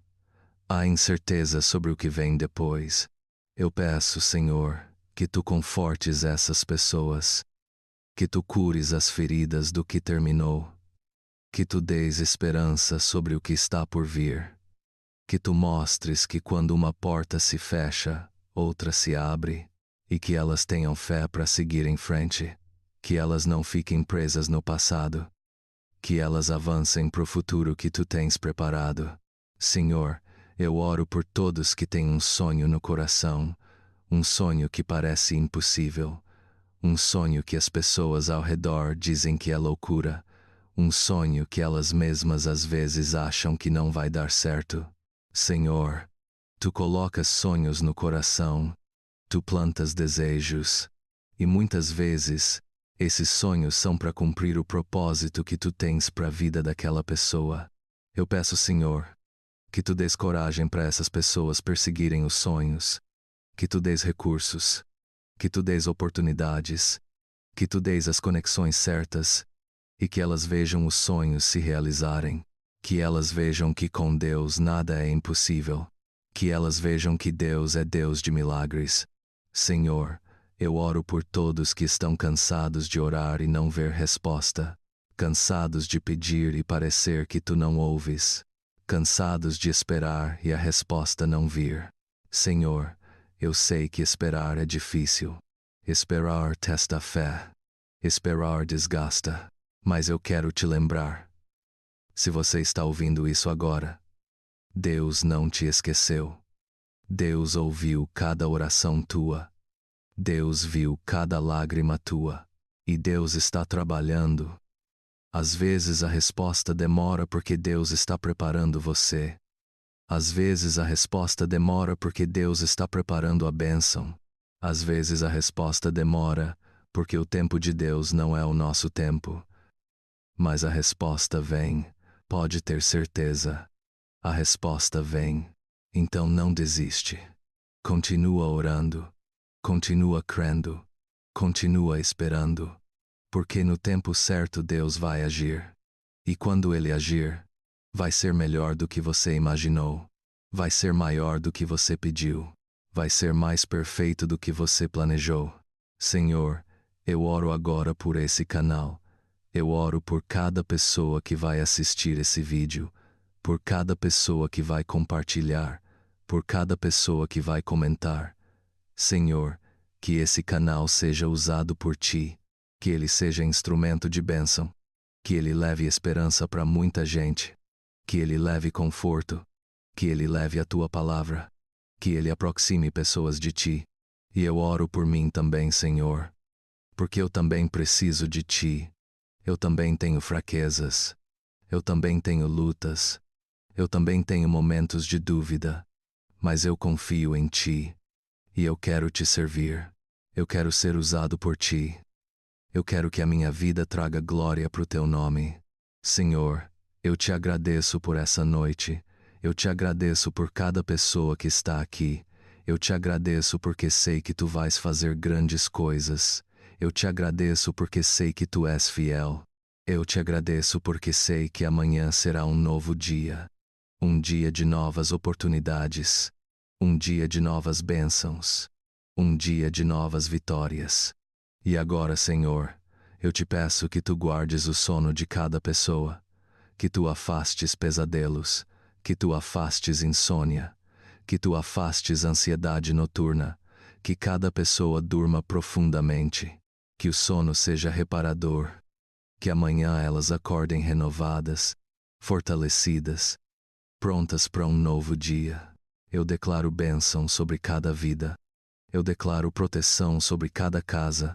há incerteza sobre o que vem depois. Eu peço, Senhor, que Tu confortes essas pessoas, que Tu cures as feridas do que terminou, que Tu deis esperança sobre o que está por vir, que Tu mostres que quando uma porta se fecha, outra se abre, e que elas tenham fé para seguir em frente, que elas não fiquem presas no passado, que elas avancem para o futuro que Tu tens preparado. Senhor, eu oro por todos que têm um sonho no coração, um sonho que parece impossível, um sonho que as pessoas ao redor dizem que é loucura, um sonho que elas mesmas às vezes acham que não vai dar certo. Senhor, Tu colocas sonhos no coração, Tu plantas desejos, e muitas vezes, esses sonhos são para cumprir o propósito que Tu tens para a vida daquela pessoa. Eu peço, Senhor, que Tu dês coragem para essas pessoas perseguirem os sonhos, que Tu dês recursos, que Tu dês oportunidades, que Tu dês as conexões certas, e que elas vejam os sonhos se realizarem, que elas vejam que com Deus nada é impossível, Que elas vejam que Deus é Deus de milagres. Senhor, eu oro por todos que estão cansados de orar e não ver resposta. Cansados de pedir e parecer que tu não ouves. Cansados de esperar e a resposta não vir. Senhor, eu sei que esperar é difícil. Esperar testa a fé. Esperar desgasta. Mas eu quero te lembrar. Se você está ouvindo isso agora, Deus não te esqueceu. Deus ouviu cada oração tua. Deus viu cada lágrima tua. E Deus está trabalhando. Às vezes a resposta demora porque Deus está preparando você. Às vezes a resposta demora porque Deus está preparando a bênção. Às vezes a resposta demora porque o tempo de Deus não é o nosso tempo. Mas a resposta vem, pode ter certeza. A resposta vem. Então não desiste. Continua orando. Continua crendo. Continua esperando. Porque no tempo certo Deus vai agir. E quando Ele agir, vai ser melhor do que você imaginou. Vai ser maior do que você pediu. Vai ser mais perfeito do que você planejou. Senhor, eu oro agora por esse canal. Eu oro por cada pessoa que vai assistir esse vídeo, por cada pessoa que vai compartilhar, por cada pessoa que vai comentar. Senhor, que esse canal seja usado por Ti, que ele seja instrumento de bênção, que ele leve esperança para muita gente, que ele leve conforto, que ele leve a Tua palavra, que ele aproxime pessoas de Ti. E eu oro por mim também, Senhor, porque eu também preciso de Ti. Eu também tenho fraquezas. Eu também tenho lutas. Eu também tenho momentos de dúvida. Mas eu confio em Ti. E eu quero Te servir. Eu quero ser usado por Ti. Eu quero que a minha vida traga glória para o Teu nome. Senhor, eu Te agradeço por essa noite. Eu Te agradeço por cada pessoa que está aqui. Eu Te agradeço porque sei que Tu vais fazer grandes coisas. Eu Te agradeço porque sei que Tu és fiel. Eu Te agradeço porque sei que amanhã será um novo dia. Um dia de novas oportunidades. Um dia de novas bênçãos. Um dia de novas vitórias. E agora, Senhor, eu Te peço que Tu guardes o sono de cada pessoa. Que Tu afastes pesadelos. Que Tu afastes insônia. Que Tu afastes ansiedade noturna. Que cada pessoa durma profundamente. Que o sono seja reparador. Que amanhã elas acordem renovadas, fortalecidas, prontas para um novo dia. Eu declaro bênção sobre cada vida. Eu declaro proteção sobre cada casa.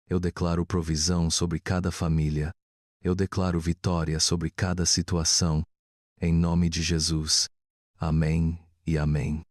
Eu declaro provisão sobre cada família. Eu declaro vitória sobre cada situação. Em nome de Jesus. Amém e amém.